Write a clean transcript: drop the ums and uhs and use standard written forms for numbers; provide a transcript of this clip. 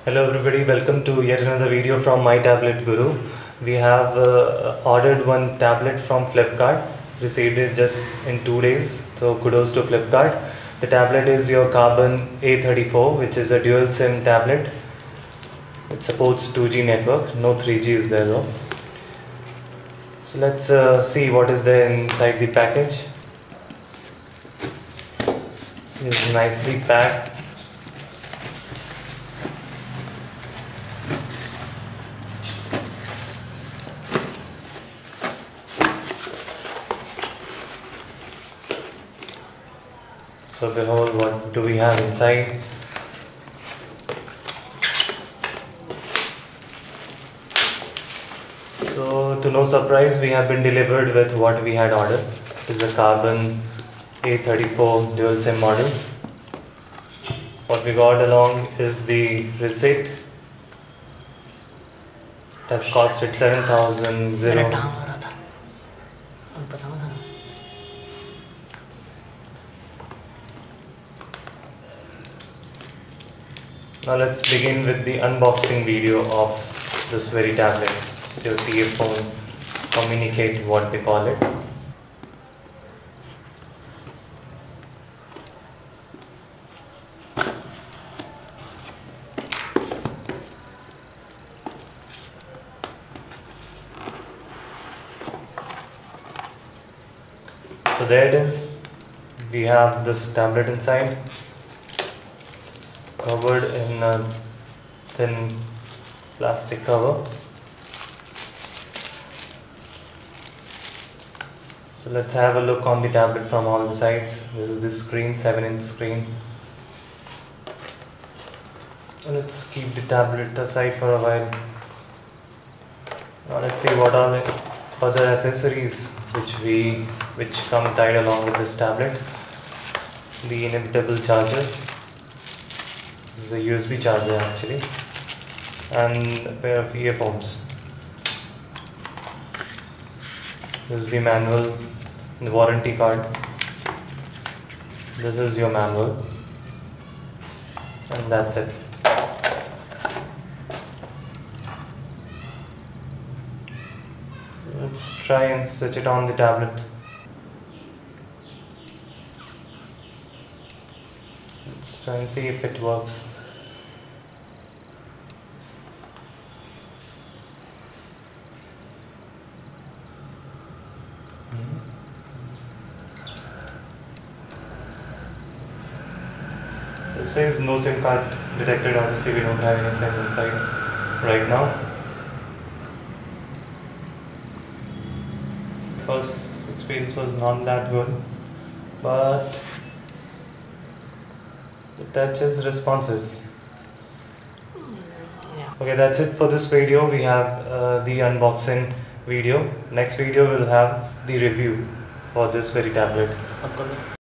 Hello everybody, welcome to yet another video from My Tablet Guru. We have ordered one tablet from Flipkart, received it just in 2 days, so kudos to Flipkart. The tablet is your Karbonn A34, which is a dual SIM tablet. It supports 2G network, no 3G is there though. So let's see what is there inside the package. It is nicely packed. So behold, what do we have inside? So to no surprise, we have been delivered with what we had ordered. This is a Karbonn A34 dual SIM model. What we got along is the receipt. It has costed 7,000. Now let's begin with the unboxing video of this very tablet. So your TA phone communicate what they call it. So there it is. We have this tablet inside, covered in a thin plastic cover. So let's have a look on the tablet from all the sides. This is the screen, 7-inch screen. Let's keep the tablet aside for a while. Now let's see what are the other accessories which come tied along with this tablet. The inevitable charger. This is a USB charger actually, and a pair of earphones. This is the manual, the warranty card. This is your manual, and that's it. Let's try and switch it on the tablet. Let's try and see if it works. It says no SIM card detected. Obviously we don't have any SIM inside right now. First experience was not that good, but the touch is responsive. Okay, that's it for this video. We have the unboxing video. Next video will have the review for this very tablet.